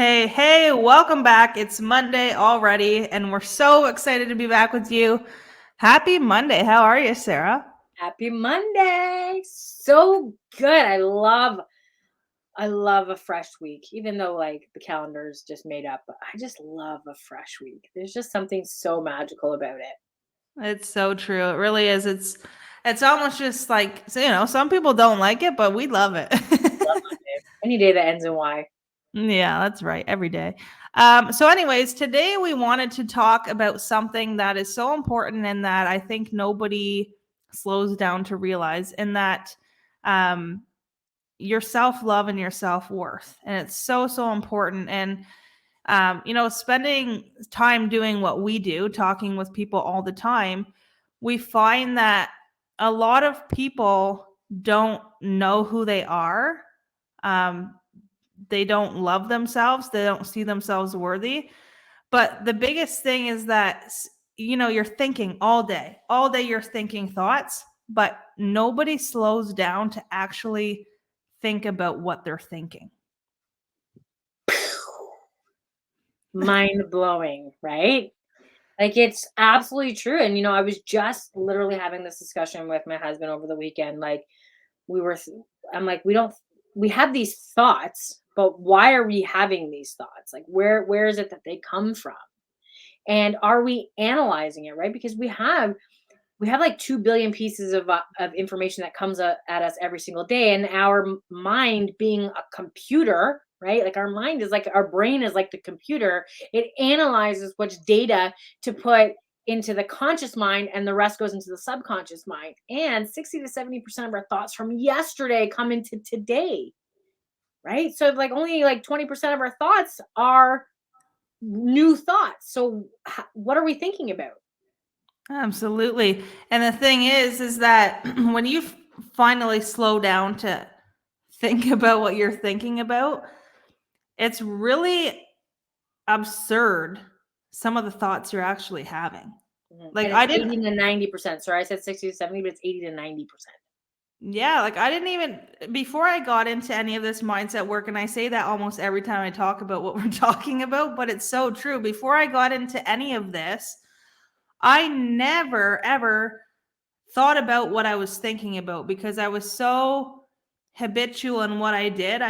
Hey, welcome back. It's Monday already, and we're so excited to be back with you. Happy Monday. How are you, Sarah? Happy Monday. So good. I love a fresh week, even though like the calendar is just made up, but I just love a fresh week. There's just something so magical about it. It's so true. It really is. It's almost just like, some people don't like it, but we love it. Love Monday. Any day that ends in Y. Yeah, that's right. Every day. So anyways, today we wanted to talk about something that is so important and that I think nobody slows down to realize, and that um your self-love and your self-worth. And it's so important. And spending time doing what we do, talking with people all the time, we find that a lot of people don't know who they are. um, they don't love themselves, they don't see themselves worthy. But the biggest thing is that you're thinking all day you're thinking thoughts, but nobody slows down to actually think about what they're thinking. Mind blowing, right? Like it's absolutely true. And I was just literally having this discussion with my husband over the weekend. Like we were I'm like, we have these thoughts, but why are we having these thoughts? Like where is it that they come from? And are we analyzing it, right? Because we have like 2 billion pieces of information that comes at us every single day, and our mind being a computer, right? Like our mind is like our brain is like the computer. It analyzes which data to put into the conscious mind, and the rest goes into the subconscious mind. And 60 to 70% of our thoughts from yesterday come into today, right? So like only like 20% of our thoughts are new thoughts. So what are we thinking about? Absolutely. And the thing is that when you finally slow down to think about what you're thinking about, it's really absurd, some of the thoughts you're actually having. Mhm. Like And it's I didn't 80 to 90%. Sorry, I said 60 to 70, but it's 80 to 90%. Yeah, like I didn't even before I got into any of this mindset work, and I say that almost every time I talk about what we're talking about, but it's so true. Before I got into any of this, I never ever thought about what I was thinking about because I was so habitual in what I did.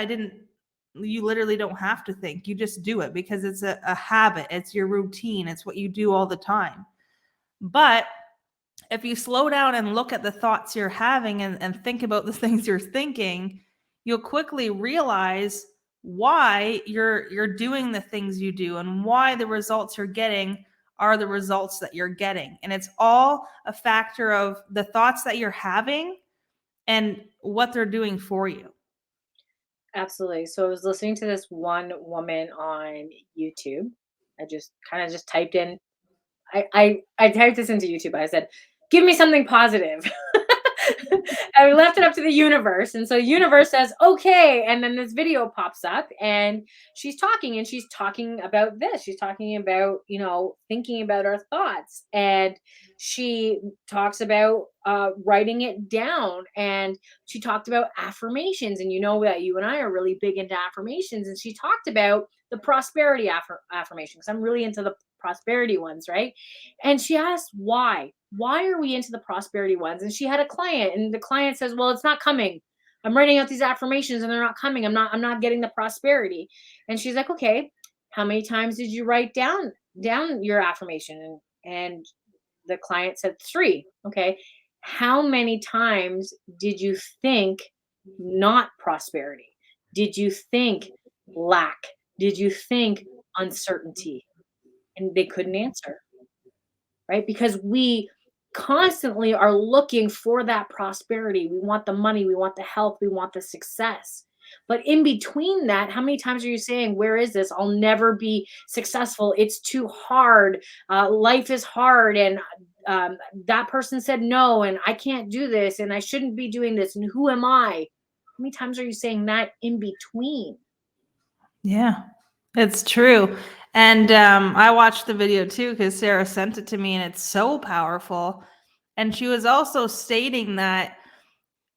You literally don't have to think. You just do it because it's a habit. It's your routine. It's what you do all the time. But if you slow down and look at the thoughts you're having and think about the things you're thinking, you'll quickly realize why you're doing the things you do and why the results you're getting are the results that you're getting. And it's all a factor of the thoughts that you're having and what they're doing for you. Absolutely. So I was listening to this one woman on YouTube. I just kind of just typed in I typed this into YouTube. I said, "Give me something positive." And we left it up to the universe. And so the universe says, "Okay." And then this video pops up, and she's talking about this. She's talking about, thinking about our thoughts. And she talks about writing it down. And she talked about affirmations. And you know that you and I are really big into affirmations. And she talked about the prosperity affirmation, because I'm really into the prosperity ones, right? And she asked why are we into the prosperity ones? And she had a client, and the client says, "Well, it's not coming. I'm writing out these affirmations and they're not coming. I'm not getting the prosperity." And she's like, "Okay, how many times did you write down your affirmation?" And the client said 3. Okay, how many times did you think not prosperity? Did you think lack? Did you think uncertainty? And they couldn't answer, right? Because we constantly are looking for that prosperity. We want the money, we want the health, we want the success. But in between that, how many times are you saying, "Where is this? I'll never be successful. It's too hard. Life is hard. And that person said no, and I can't do this, and I shouldn't be doing this. And who am I?" How many times are you saying that in between? Yeah, it's true. And I watched the video too because Sarah sent it to me, and it's so powerful. And she was also stating that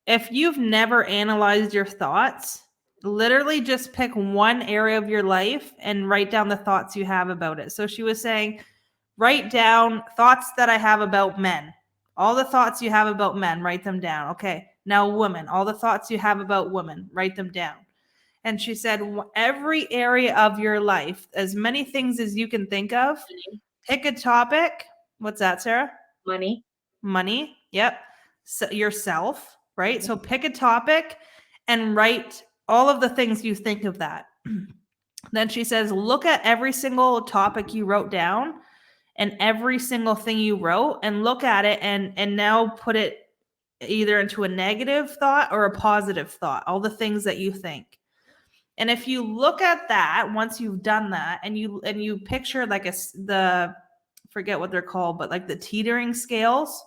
if you've never analyzed your thoughts, Literally just pick one area of your life and write down the thoughts you have about it. So she was saying, write down thoughts that I have about men. All the thoughts you have about men, write them down. Okay. Now, women, all the thoughts you have about women, write them down. And she said, every area of your life, as many things as you can think of, Money. pick a topic. What's that, Sarah? Money. Money. Yep. So yourself, right? Mhm. So pick a topic and write all of the things you think of that. Then she says, look at every single topic you wrote down and every single thing you wrote and look at it and now put it either into a negative thought or a positive thought, all the things that you think. And if you look at that once you've done that and you picture like the forget what they're called, but like the teetering scales.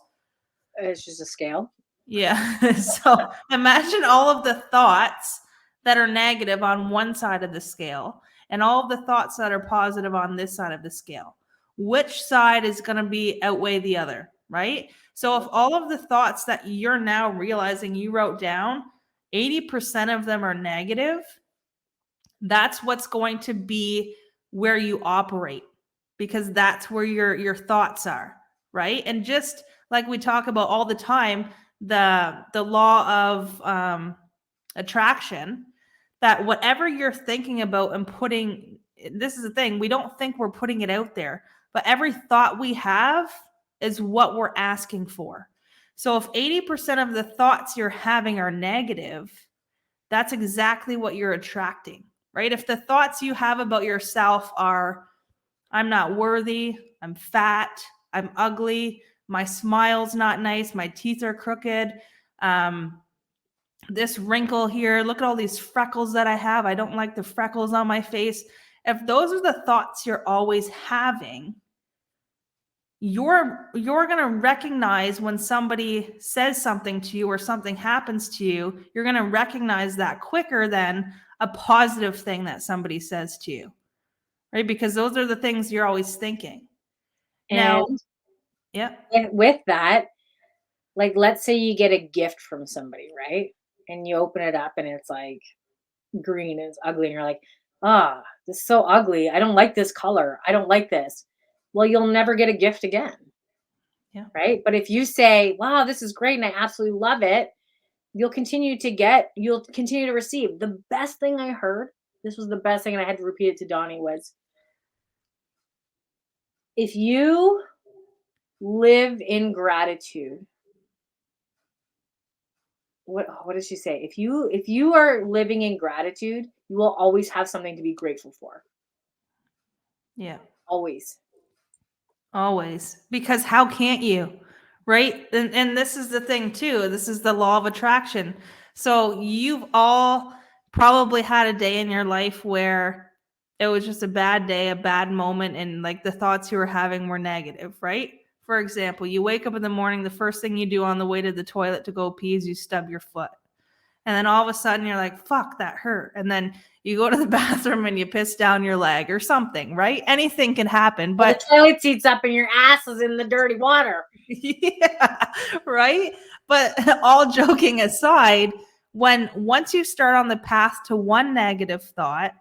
It's just a scale. Yeah. So imagine all of the thoughts that are negative on one side of the scale and all of the thoughts that are positive on this side of the scale. Which side is going to be outweigh the other, right? So if all of the thoughts that you're now realizing you wrote down, 80% of them are negative, that's what's going to be where you operate because that's where your thoughts are, right? And just like we talk about all the time, the law of attraction, that whatever you're thinking about and putting, this is the thing, we don't think we're putting it out there, but every thought we have is what we're asking for. So if 80% of the thoughts you're having are negative, that's exactly what you're attracting, right? If the thoughts you have about yourself are, I'm not worthy, I'm fat, I'm ugly, my smile's not nice, my teeth are crooked, this wrinkle here, look at all these freckles that I have, I don't like the freckles on my face. If those are the thoughts you're always having, you're going to recognize when somebody says something to you or something happens to you, you're going to recognize that quicker than a positive thing that somebody says to you, right? Because those are the things you're always thinking. Now, And yeah, with that, like, let's say you get a gift from somebody, right? And you open it up and it's like green, it's ugly, and you're like, ah, this is so ugly. I don't like this color. I don't like this. Well, you'll never get a gift again, yeah, right? But if you say, wow, this is great and I absolutely love it, you'll continue to receive. The best thing I heard, this was the best thing, and I had to repeat it to Donnie, was if you live in gratitude, what did she say? If you are living in gratitude, you will always have something to be grateful for. yeah. Always. Always. Because how can't you? Right? And this is the thing too. This is the law of attraction. So you've all probably had a day in your life where it was just a bad day, a bad moment, and like the thoughts you were having were negative, right? For example, you wake up in the morning, the first thing you do on the way to the toilet to go pee is you stub your foot. And then all of a sudden you're like, fuck, that hurt. And then you go to the bathroom and you piss down your leg or something, right? Anything can happen. Well, the But toilet seat's up and your ass is in the dirty water. yeah, right? But all joking aside, when once you start on the path to one negative thought,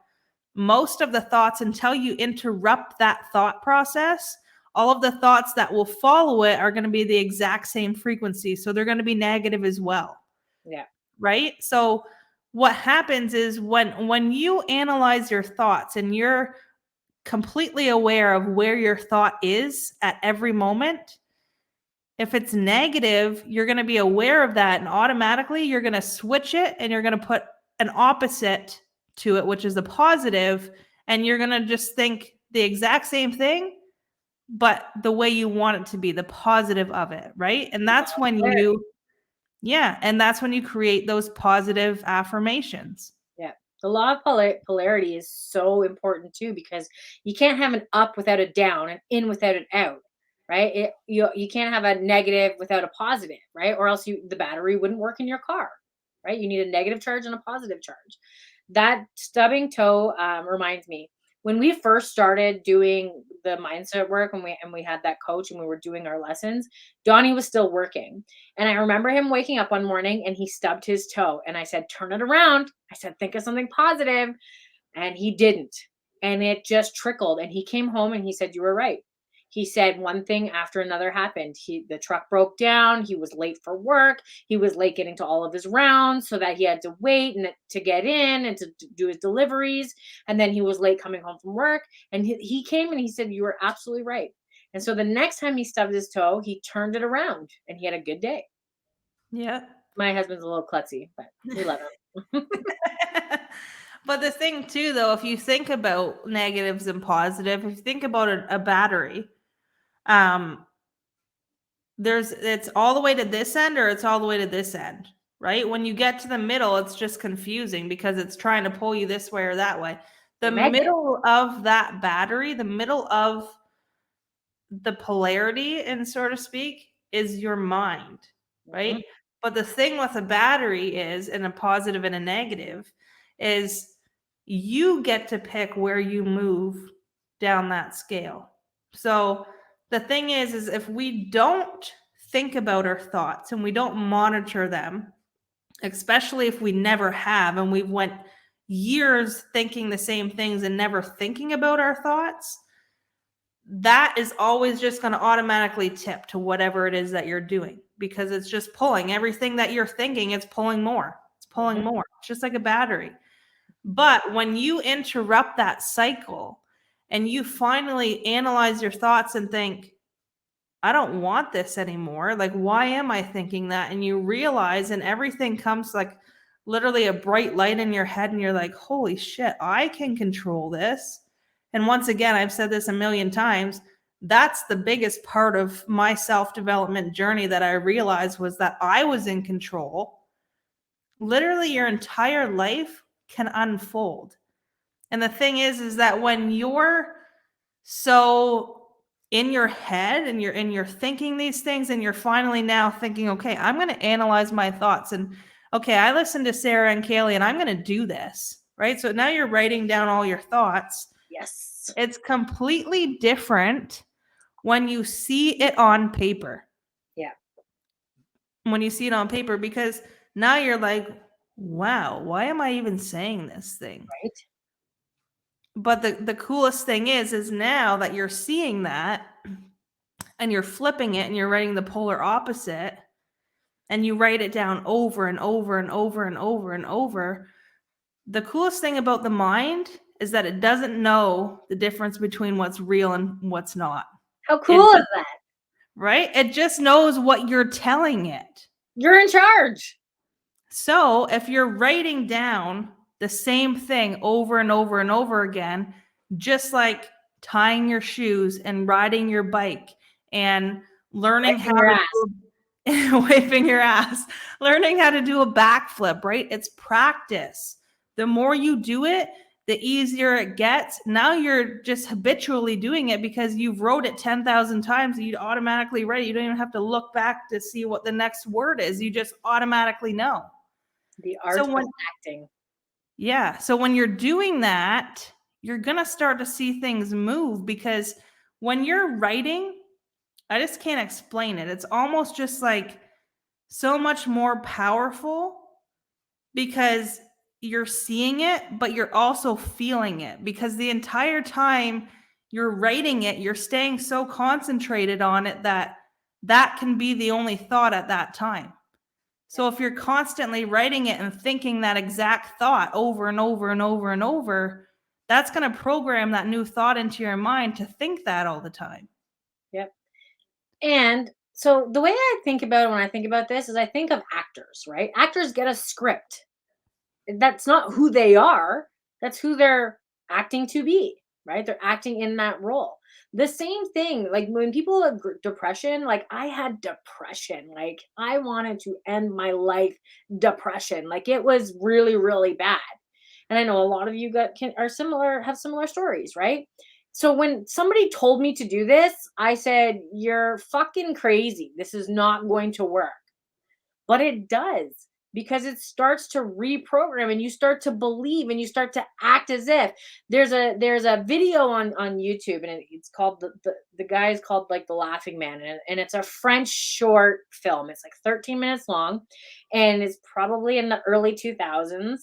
most of the thoughts, until you interrupt that thought process, all of the thoughts that will follow it are going to be the exact same frequency. So they're going to be negative as well, Yeah. right? So what happens is when you analyze your thoughts and you're completely aware of where your thought is at every moment, if it's negative, you're going to be aware of that and automatically you're going to switch it and you're going to put an opposite to it, which is a positive, and you're going to just think the exact same thing, but the way you want it to be, the positive of it, right? And that's when Polarity. yeah, and that's when you create those positive affirmations. Yeah. The law of polarity is so important too, because you can't have an up without a down, an in without an out, right? You can't have a negative without a positive, right? Or else the battery wouldn't work in your car, right? You need a negative charge and a positive charge. That stubbing toe reminds me. when we first started doing the mindset work, and we had that coach and we were doing our lessons, Donnie was still working. And I remember him waking up one morning and he stubbed his toe. And I said, turn it around. I said, think of something positive. And he didn't. And it just trickled. And he came home and he said, you were right. He said one thing after another happened. The truck broke down. He was late for work. He was late getting to all of his rounds, so that he had to wait and to get in and to do his deliveries. And then he was late coming home from work. And he came and he said, you were absolutely right. And so the next time he stubbed his toe, he turned it around and he had a good day. Yeah. My husband's a little klutzy, but we love him. But the thing too, though, if you think about negatives and positive, if you think about a battery, um, it's all the way to this end or it's all the way to this end, right? When you get to the middle, it's just confusing because it's trying to pull you this way or that way. The Magnet. middle of that battery, the middle of the polarity, and so to speak, is your mind, right? Mhm. But the thing with a battery is, and a positive and a negative, is you get to pick where you move down that scale. So the thing is if we don't think about our thoughts and we don't monitor them, especially if we never have and we've went years thinking the same things and never thinking about our thoughts, that is always just going to automatically tip to whatever it is that you're doing, because it's just pulling everything that you're thinking. It's pulling more. It's pulling Mhm. more. It's just like a battery. But when you interrupt that cycle and you finally analyze your thoughts and think, I don't want this anymore. Like, why am I thinking that? And you realize, and everything comes like literally a bright light in your head, and you're like, holy shit, I can control this. And once again, I've said this a million times. That's the biggest part of my self development journey that I realized was that I was in control. Literally, your entire life can unfold. And the thing is that when you're so in your head and you're thinking these things and you're finally now thinking, okay, I'm going to analyze my thoughts, and okay, I listened to Sarah and Kaylee and I'm going to do this, right? So now you're writing down all your thoughts. Yes. It's completely different when you see it on paper. Yeah. When you see it on paper, because now you're like, wow, why am I even saying this thing? Right. But the coolest thing is now that you're seeing that and you're flipping it and you're writing the polar opposite, and you write it down over and over and over and over and over, the coolest thing about the mind is that it doesn't know the difference between what's real and what's not. How It cool is just, that? right? It just knows what you're telling it. You're in charge. So if you're writing down the same thing over and over and over again, just like tying your shoes and riding your bike and learning how Wiping your to ass. wiping your ass, learning how to do a backflip, right? It's practice. The more you do it, the easier it gets. Now you're just habitually doing it because you've wrote it 10,000 times. You automatically write it. You don't even have to look back to see what the next word is. You just automatically know. The art So of when acting. so when you're doing that, you're going to start to see things move, because when you're writing, I just can't explain it. It's almost just like so much more powerful because you're seeing it, but you're also feeling it, because the entire time you're writing it, you're staying so concentrated on it that that can be the only thought at that time. So if you're constantly writing it and thinking that exact thought over and over and over and over, that's going to program that new thought into your mind to think that all the time. Yep. And so the way I think about it when I think about this is I think of actors, right? Actors get a script. That's not who they are. That's who they're acting to be, right? They're acting in that role. The same thing, like when people have depression, like I had depression, like I wanted to end my life depression. Like it was really, really bad. And I know a lot of you are similar, have similar stories, right? So when somebody told me to do this, I said, "You're fucking crazy. This is not going to work." But it does. because it starts to reprogram and you start to believe and you start to act as if. There's a video on YouTube, and it's called the guy is called like the Laughing Man, and it's a French short film. It's like 13 minutes long, and it's probably in the early 2000s. I'm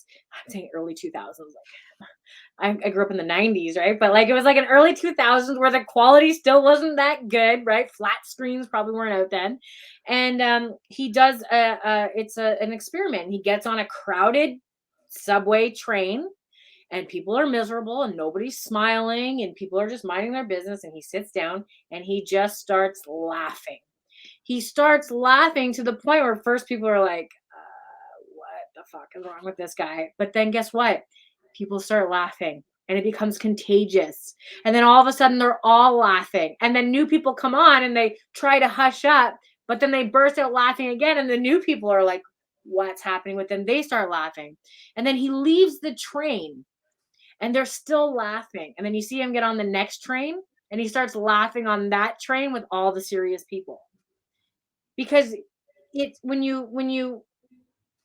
saying early 2000s, like I grew up in the 90s, right? But like it was like an early 2000s where the quality still wasn't that good, right? Flat screens probably weren't out then. And he does an experiment. He gets on a crowded subway train, and people are miserable and nobody's smiling and people are just minding their business, and he sits down and he just starts laughing. He starts laughing to the point where first people are like, what the fuck is wrong with this guy? But then guess what? People start laughing and it becomes contagious. And then all of a sudden they're all laughing. And then new people come on and they try to hush up, but then they burst out laughing again. And the new people are like, what's happening with them? They start laughing. And then he leaves the train and they're still laughing. And then you see him get on the next train and he starts laughing on that train with all the serious people. Because it's when you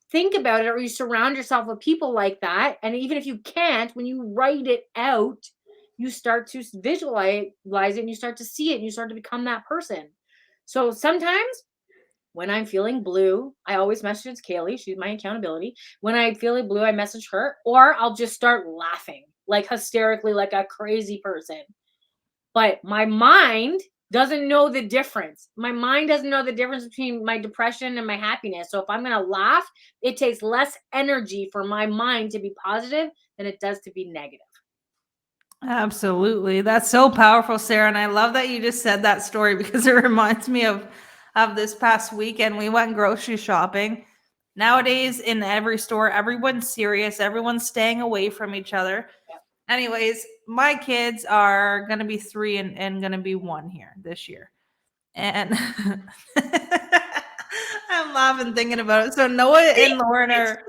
think about it, or you surround yourself with people like that, and even if you can't, when you write it out, you start to visualize it and you start to see it and you start to become that person. So sometimes when I'm feeling blue, I always message Kaylee. She's my accountability. When I'm feeling blue, I message her, or I'll just start laughing like hysterically, like a crazy person. But my mind doesn't know the difference. My mind doesn't know the difference between my depression and my happiness. So if I'm going to laugh, it takes less energy for my mind to be positive than it does to be negative. Absolutely. That's so powerful, Sarah. And I love that you just said that story because it reminds me of this past weekend. We went grocery shopping. Nowadays, in every store, everyone's serious, everyone's staying away from each other. Yep. Anyways, my kids are going to be 3 and going to be 1 here this year. And I'm laughing thinking about it. So Noah and Lauren are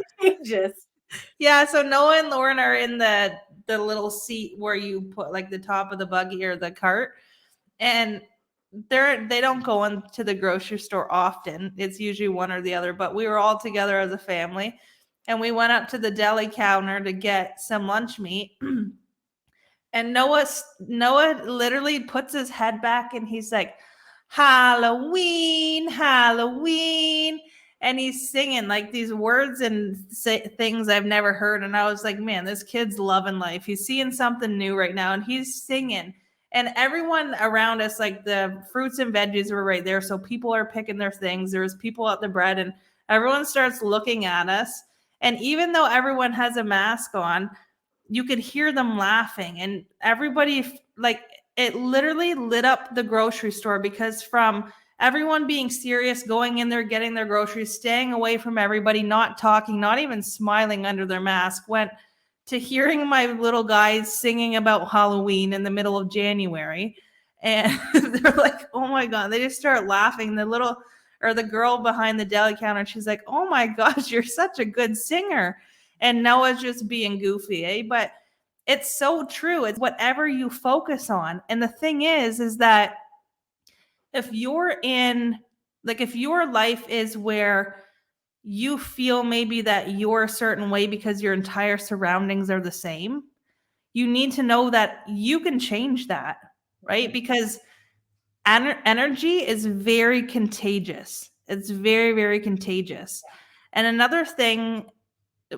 yeah, so Noah and Lauren are in the little seat where you put like the top of the buggy or the cart, and they don't go into the grocery store often. It's usually one or the other, but we were all together as a family, and we went up to the deli counter to get some lunch meat. And Noah literally puts his head back and he's like, Halloween, Halloween. And he's singing like these words and things I've never heard. And I was like, man, this kid's loving life. He's seeing something new right now and he's singing. And everyone around us, like the fruits and veggies were right there. So people are picking their things. There was people at the bread and everyone starts looking at us. And even though everyone has a mask on, you could hear them laughing and everybody, like, it literally lit up the grocery store because from everyone being serious, going in there, getting their groceries, staying away from everybody, not talking, not even smiling under their mask, went to hearing my little guys singing about Halloween in the middle of January. And they're like, oh my God, they just start laughing. The girl behind the deli counter, she's like, oh my gosh, you're such a good singer. And Noah's just being goofy, eh? But it's so true. It's whatever you focus on. And the thing is that if you're in, like, if your life is where you feel maybe that you're a certain way because your entire surroundings are the same, you need to know that you can change that, right? Because energy is very contagious. It's very, very contagious. And another thing,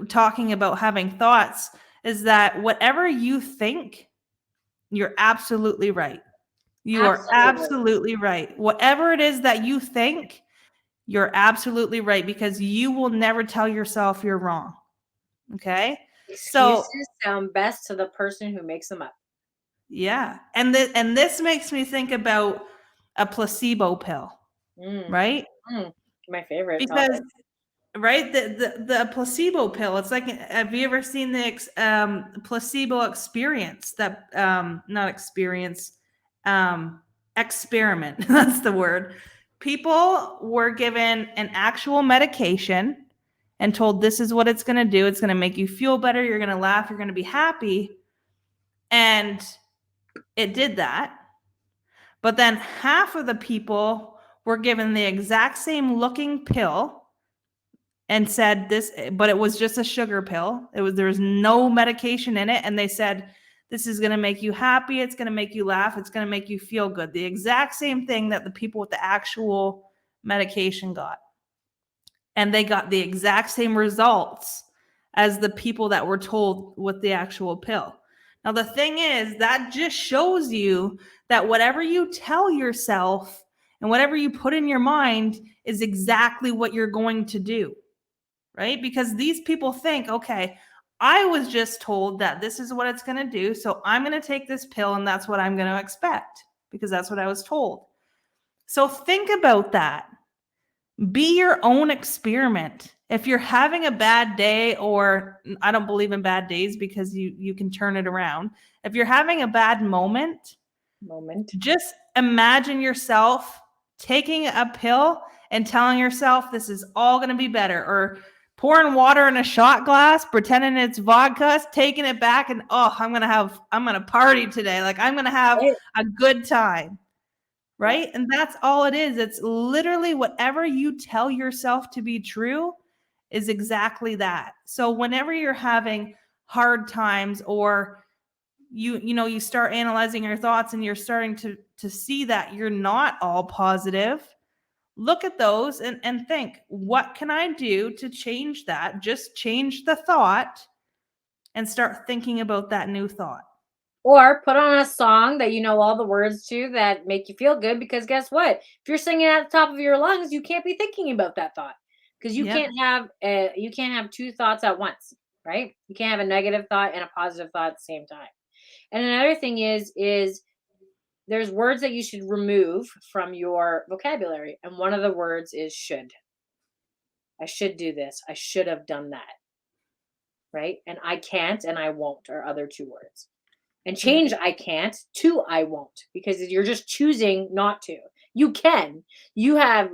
talking about having thoughts, is that whatever you think, you're absolutely right. You are Absolutely. absolutely right. Whatever it is that you think, you're absolutely right because you will never tell yourself you're wrong. Okay? So, Excuses sound best to the person who makes them up. yeah. And this makes me think about a placebo pill, Mm, right? my favorite Because topic. right, the placebo pill, it's like, have you ever seen the placebo experience, that not experience, experiment? That's the word. People were given an actual medication and told this is what it's going to do. It's going to make you feel better, you're going to laugh, you're going to be happy, and it did that. But then half of the people were given the exact same looking pill and said this, but it was just a sugar pill. There was no medication in it. And they said, this is going to make you happy. It's going to make you laugh. It's going to make you feel good. The exact same thing that the people with the actual medication got. And they got the exact same results as the people that were told with the actual pill. Now, the thing is, that just shows you that whatever you tell yourself and whatever you put in your mind is exactly what you're going to do, right? Because these people think, okay, I was just told that this is what it's going to do. So I'm going to take this pill and that's what I'm going to expect because that's what I was told. So think about that. Be your own experiment. If you're having a bad day, or I don't believe in bad days because you can turn it around. If you're having a bad moment, just imagine yourself taking a pill and telling yourself this is all going to be better, or pouring water in a shot glass, pretending it's vodka, taking it back and I'm going to party today. Like I'm going to have a good time. Right? Yeah. And that's all it is. It's literally whatever you tell yourself to be true is exactly that. So whenever you're having hard times, or you start analyzing your thoughts and you're starting to see that you're not all positive, look at those and think, what can I do to change that? Just change the thought and start thinking about that new thought. Or put on a song that you know all the words to that make you feel good, because guess what? If you're singing at the top of your lungs, you can't be thinking about that thought, because you can't have two thoughts at once, right? You can't have a negative thought and a positive thought at the same time. And another thing is there's words that you should remove from your vocabulary, and one of the words is should. I should do this. I should have done that. Right? And I can't and I won't are other two words. And change I can't to I won't, because you're just choosing not to. You can. You have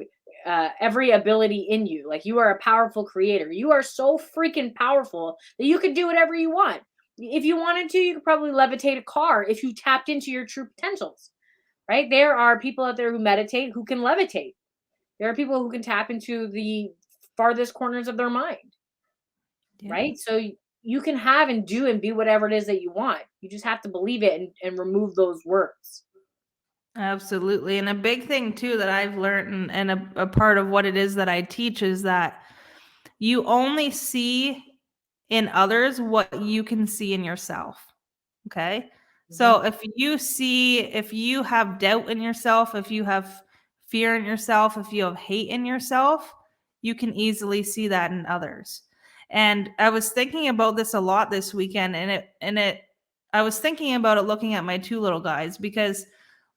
every ability in you. Like, you are a powerful creator. You are so freaking powerful that you could do whatever you want. If you wanted to, you could probably levitate a car if you tapped into your true potentials, right? There are people out there who meditate who can levitate. There are people who can tap into the farthest corners of their mind, right? So you can have and do and be whatever it is that you want. You just have to believe it and remove those words. Absolutely. And a big thing too that I've learned, and a part of what it is that I teach, is that you only see in others what you can see in yourself. Okay. So if you have doubt in yourself, if you have fear in yourself, if you have hate in yourself, you can easily see that in others. And I was thinking about this a lot this weekend, I was thinking about it looking at my two little guys, because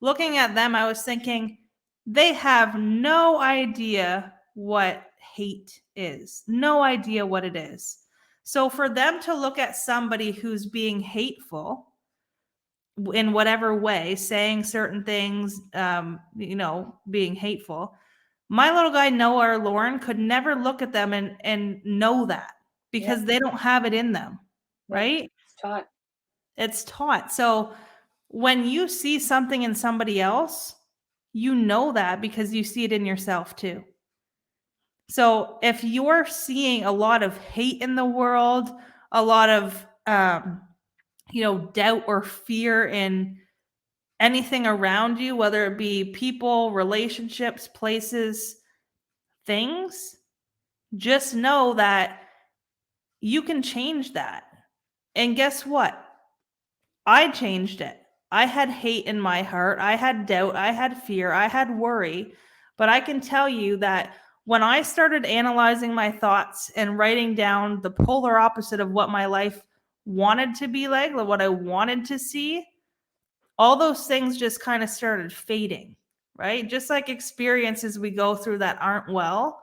looking at them, I was thinking they have no idea what hate is, no idea what it is. So for them to look at somebody who's being hateful in whatever way, saying certain things, being hateful, my little guy Noah or Lauren could never look at them and know that, because they don't have it in them, right? It's taught. So when you see something in somebody else, you know that because you see it in yourself too. So if you're seeing a lot of hate in the world, a lot of doubt or fear in anything around you, whether it be people, relationships, places, things, just know that you can change that. And guess what? I changed it. I had hate in my heart. I had doubt. I had fear. I had worry. But I can tell you that when I started analyzing my thoughts and writing down the polar opposite of what my life wanted to be like what I wanted to see, all those things just kind of started fading, right? Just like experiences we go through that aren't well.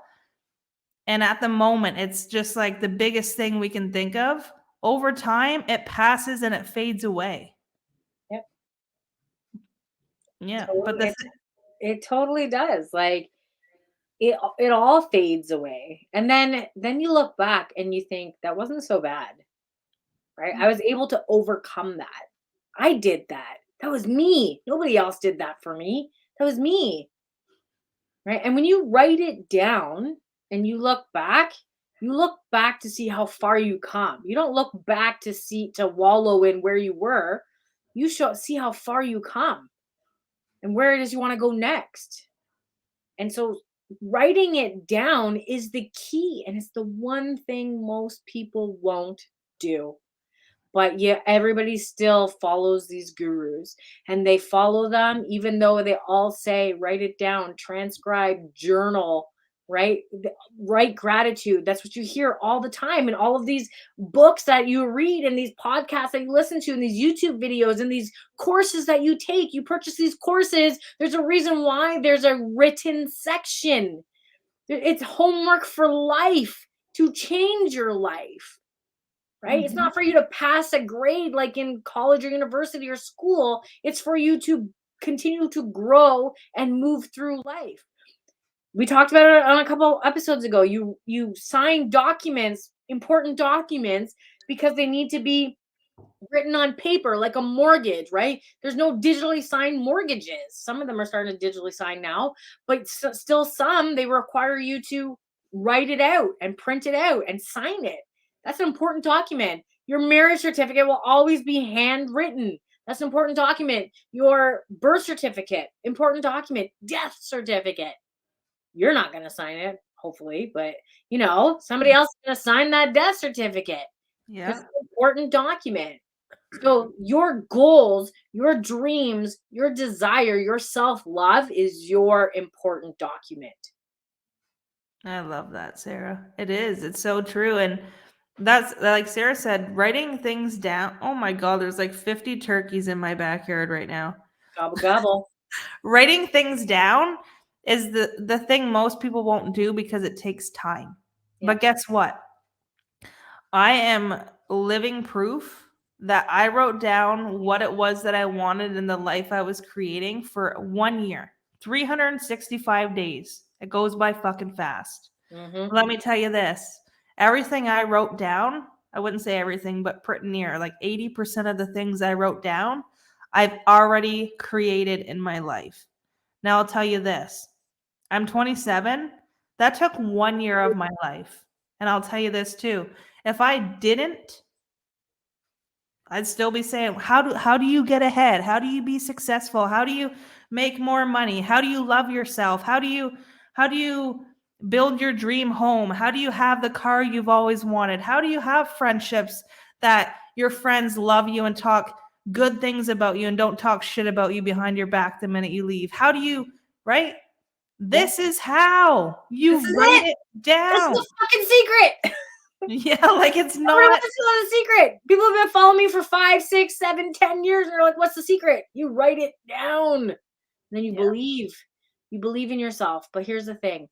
And at the moment, it's just like the biggest thing we can think of. Over time, it passes and it fades away. Yeah, but it totally does. Like, it all fades away, and then you look back and you think that wasn't so bad, right? I was able to overcome that. I did that. That was me. Nobody else did that for me. That was me, right? And when you write it down and you look back, You look back to see how far you come. You don't look back to wallow in where you were. You see how far you come and where it is you want to go next. And so writing it down is the key, and it's the one thing most people won't do. But yeah, everybody still follows these gurus, and they follow them even though they all say write it down, transcribe, journal, right? Write gratitude. That's what you hear all the time in all of these books that you read and these podcasts that you listen to and these YouTube videos and these courses that you take. You purchase these courses. There's a reason why there's a written section. It's homework for life to change your life, right? It's Mhm. not for you to pass a grade like in college or university or school. It's for you to continue to grow and move through life. We talked about it on a couple episodes ago. You sign documents, important documents, because they need to be written on paper like a mortgage, right? There's no digitally signed mortgages. Some of them are starting to digitally sign now, but still some they require you to write it out and print it out and sign it. That's an important document. Your marriage certificate will always be handwritten. That's an important document. Your birth certificate, important document. Death certificate. You're not going to sign it, hopefully, but somebody else is going to sign that death certificate because Yeah. it's an important document. So your goals, your dreams, your desire, your self-love is your important document. I love that, Sarah. It is. It's so true. And that's like Sarah said, writing things down. Oh my God, there's like 50 turkeys in my backyard right now. Gobble gobble. Writing things down is the thing most people won't do because it takes time. Yeah. But guess what? I am living proof that I wrote down what it was that I wanted in the life I was creating for 1 year, 365 days. It goes by fucking fast. Mhm. Let me tell you this. Everything I wrote down, I wouldn't say everything, but pretty near, like 80% of the things I wrote down, I've already created in my life. Now I'll tell you this. I'm 27. That took 1 year of my life. And I'll tell you this too. If I didn't, I'd still be saying, how do you get ahead? How do you be successful? How do you make more money? How do you love yourself? How do you build your dream home? How do you have the car you've always wanted? How do you have friendships that your friends love you and talk good things about you and don't talk shit about you behind your back the minute you leave? How do you, right? Yeah. This is how This you is write it. it This is down. the fucking secret. Yeah, like it's Nobody not. wants to know the secret. People have been following me for 5, 6, 7, 10 years, and they're like, "What's the secret?" You write it down, and then you Yeah. believe. You believe in yourself. But here's the thing: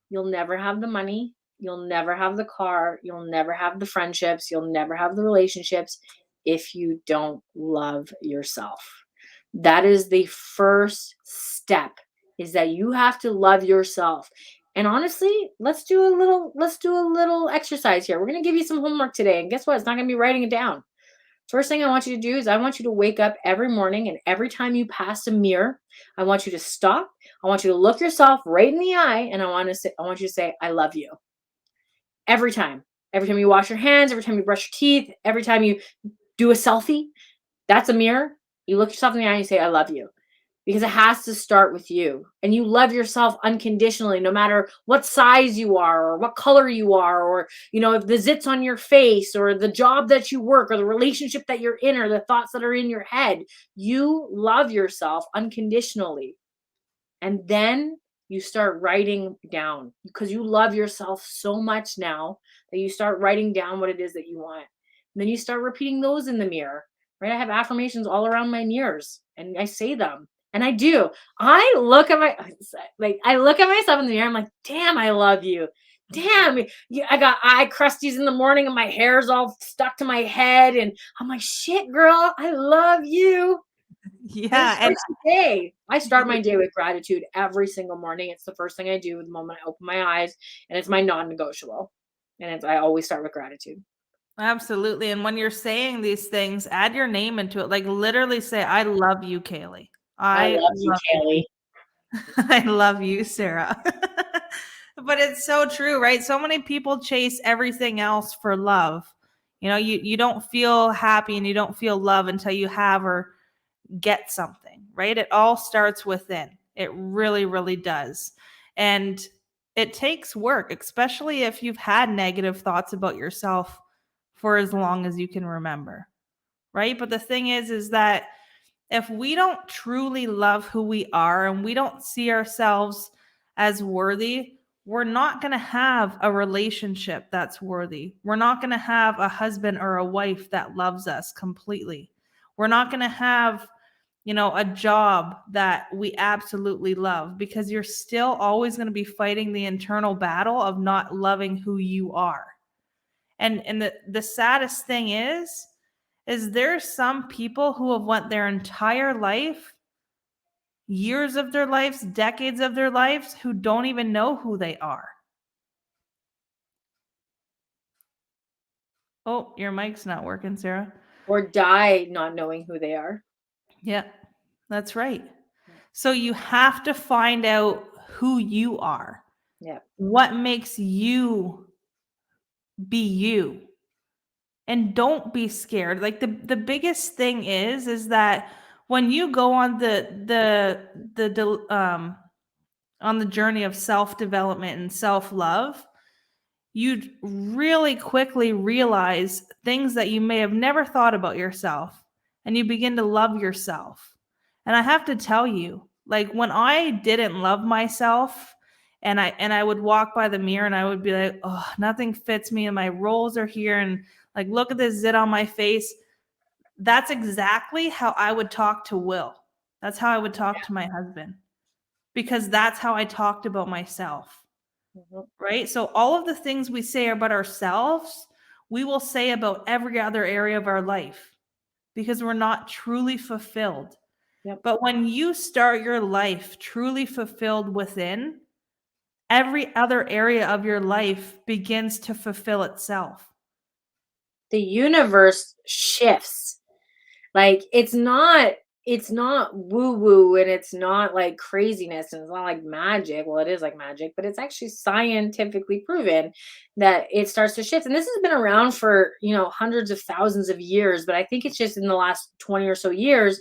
you'll never have the money. You'll never have the car. You'll never have the friendships. You'll never have the relationships if you don't love yourself. That is the first step is that you have to love yourself. And honestly, let's do a little exercise here. We're going to give you some homework today. And guess what? It's not going to be writing it down. First thing I want you to do is I want you to wake up every morning and every time you pass a mirror, I want you to stop. I want you to look yourself right in the eye and I want you to say I love you. Every time. Every time you wash your hands, every time you brush your teeth, every time you do a selfie, that's a mirror. You look yourself in the eye and you say I love you. Because it has to start with you. And you love yourself unconditionally, no matter what size you are, or what color you are, or, if the zits on your face, or the job that you work, or the relationship that you're in, or the thoughts that are in your head. You love yourself unconditionally. And then you start writing down because you love yourself so much now that you start writing down what it is that you want. And then you start repeating those in the mirror, right? I have affirmations all around my mirrors and I say them. And I do. I look at myself in the mirror. I'm like, damn, I love you. Damn, I got eye crusties in the morning and my hair's all stuck to my head. And I'm like, shit, girl, I love you. And it Yeah, and starts the day. I start my day with gratitude every single morning. It's the first thing I do the moment I open my eyes, and it's my non-negotiable. And I always start with gratitude. absolutely. And when you're saying these things, add your name into it. Like literally say, I love you, Kaylee. I I love you, love you. Kaylee. I love you, Sarah. But it's so true, right? So many people chase everything else for love. You don't feel happy and you don't feel love until you have or get something, right? It all starts within. It really, really does. And it takes work, especially if you've had negative thoughts about yourself for as long as you can remember, right? But the thing is that if we don't truly love who we are and we don't see ourselves as worthy, we're not going to have a relationship that's worthy. We're not going to have a husband or a wife that loves us completely. We're not going to have, a job that we absolutely love, because you're still always going to be fighting the internal battle of not loving who you are. And the saddest thing is there's some people who have went their entire life, years of their lives, decades of their lives, who don't even know who they are. Oh, your mic's not working, Sarah. Or die not knowing who they are. Yeah, that's right. So you have to find out who you are. Yeah. What makes you be you? And don't be scared. Like the biggest thing is that when you go on the journey of self-development and self-love, you'd really quickly realize things that you may have never thought about yourself, and you begin to love yourself. And I have to tell you, like when I didn't love myself, and I would walk by the mirror and I would be like, oh, nothing fits me and my rolls are here, and like, look at this zit on my face. That's exactly how I would talk to Will. That's how I would talk to my husband, because that's how I talked about myself. Mhm. Right? So all of the things we say about ourselves, we will say about every other area of our life, because we're not truly fulfilled. Yep. But when you start your life truly fulfilled within, every other area of your life begins to fulfill itself. The universe shifts. Like it's not woo woo, and it's not like craziness, and it's not like magic. Well, it is like magic, but it's actually scientifically proven that it starts to shift. And this has been around for, hundreds of thousands of years, but I think it's just in the last 20 or so years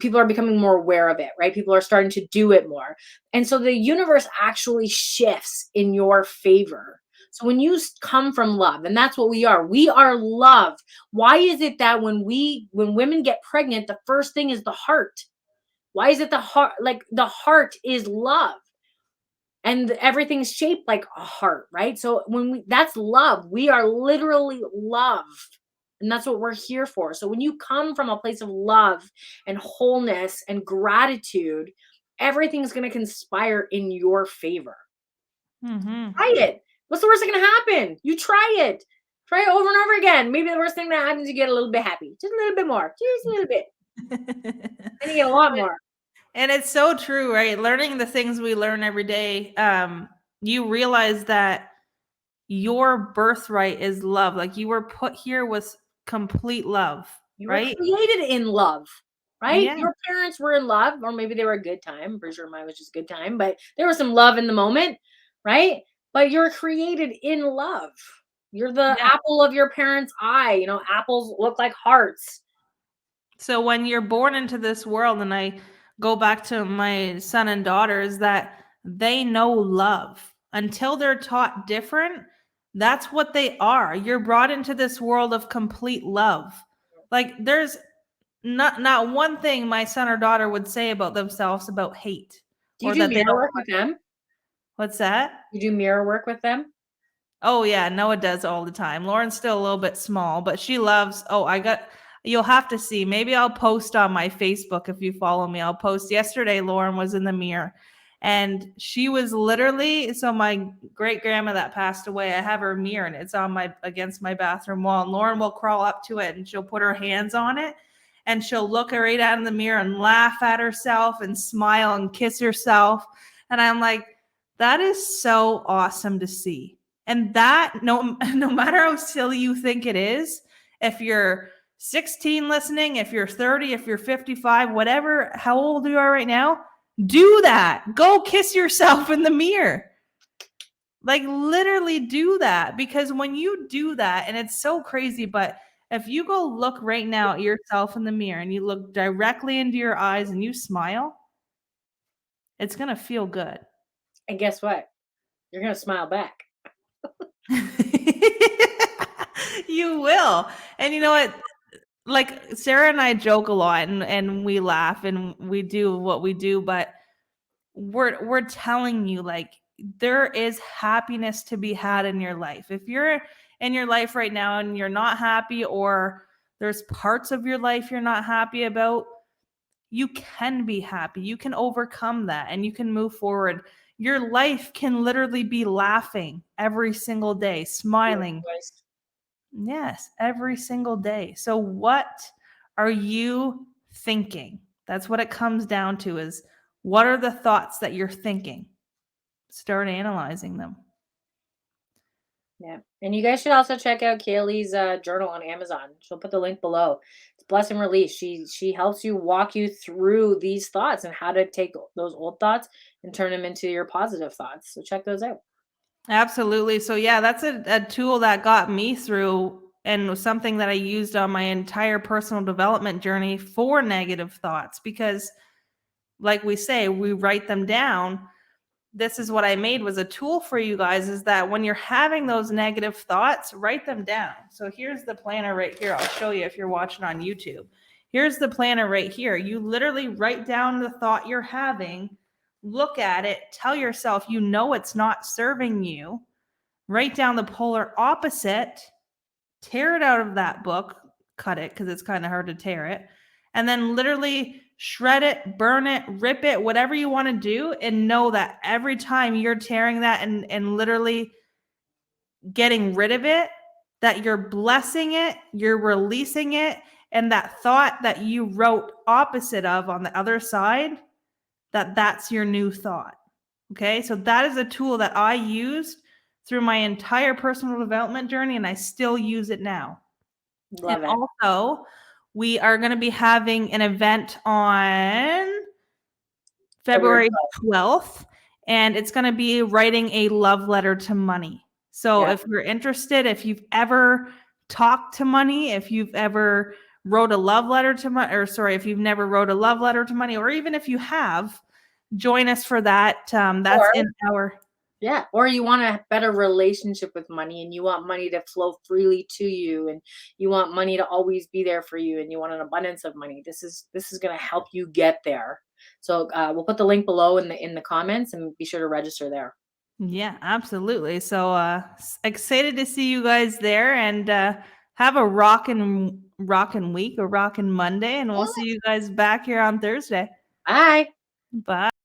people are becoming more aware of it, right? People are starting to do it more. And so the universe actually shifts in your favor. So when you come from love, and that's what we are love. Why is it that when women get pregnant, the first thing is the heart? Why is it the heart? Like the heart is love, and everything's shaped like a heart, right? So that's love. We are literally love. And that's what we're here for. So when you come from a place of love and wholeness and gratitude, everything's going to conspire in your favor. Mm-hmm. Try it. What's the worst that can happen? You try it. Try it over and over again. Maybe the worst thing that happens, you get a little bit happy. Just a little bit more. Just a little bit. Then you get a lot more. And it's so true, right? Learning the things we learn every day, you realize that your birthright is love. Like you were put here with complete love, You were right? created in love, right? Yeah. Your parents were in love, or maybe they were a good time. I'm pretty sure mine was just a good time, but there was some love in the moment, right? But you're created in love. You're the Yeah. apple of your parents' eye. Apples look like hearts. So when you're born into this world, and I go back to my son and daughter, is that they know love. Until they're taught different, that's what they are. You're brought into this world of complete love. Like there's not one thing my son or daughter would say about themselves about hate, Do you or do that they mirror don't. work with them? What's that? You do mirror work with them? Oh yeah, Noah does all the time. Lauren's still a little bit small, but she loves. Oh, you'll have to see. Maybe I'll post on my Facebook if you follow me. I'll post. Yesterday Lauren was in the mirror, and she was literally, so my great grandma that passed away, I have her mirror and it's on my against my bathroom wall, and Lauren will crawl up to it and she'll put her hands on it, and she'll look right out in the mirror and laugh at herself and smile and kiss herself. And I'm like, that is so awesome to see. And that, no matter how silly you think it is, if you're 16 listening, if you're 30, if you're 55, whatever, how old you are right now, do that. Go kiss yourself in the mirror. Like literally do that, because when you do that, and it's so crazy, but if you go look right now at yourself in the mirror and you look directly into your eyes and you smile, it's going to feel good. And guess what? You're gonna smile back. You will. And you know what? Like Sarah and I joke a lot, and we laugh and we do what we do, but we're telling you, like, there is happiness to be had in your life. If you're in your life right now and you're not happy, or there's parts of your life you're not happy about, you can be happy. You can overcome that and you can move forward. Your life can literally be laughing every single day, Your smiling. voice. Yes, every single day. So what are you thinking? That's what it comes down to, is what are the thoughts that you're thinking? Start analyzing them. Yeah. And you guys should also check out Kaylee's journal on Amazon. She'll put the link below. It's Bless and Release. She helps you walk you through these thoughts and how to take those old thoughts and turn them into your positive thoughts. So check those out. Absolutely. So yeah, that's a tool that got me through, and was something that I used on my entire personal development journey for negative thoughts, because like we say, we write them down. This is what I made, was a tool for you guys, is that when you're having those negative thoughts, write them down. So here's the planner right here. I'll show you if you're watching on YouTube. Here's the planner right here. You literally write down the thought you're having, look at it, tell yourself you know it's not serving you, write down the polar opposite, tear it out of that book, cut it because it's kind of hard to tear it, and then literally shred it, burn it, rip it, whatever you want to do. And know that every time you're tearing that and literally getting rid of it, that you're blessing it, you're releasing it, and that thought that you wrote opposite of on the other side, that's your new thought. Okay, so that is a tool that I used through my entire personal development journey, and I still use it now. And Love it. also, we are going to be having an event on February February 12th. 12th, and it's going to be writing a love letter to money. So Yeah. if you're interested, if you've ever talked to money, if you've ever wrote a love letter to money, or sorry, if you've never wrote a love letter to money, or even if you have, join us for that. That's Or in our yeah, or you want a better relationship with money and you want money to flow freely to you and you want money to always be there for you and you want an abundance of money. This is going to help you get there. So we'll put the link below in the comments and be sure to register there. Yeah, absolutely. So excited to see you guys there, and have a rockin' week, or rockin' Monday, and we'll see you guys back here on Thursday. Bye. Bye.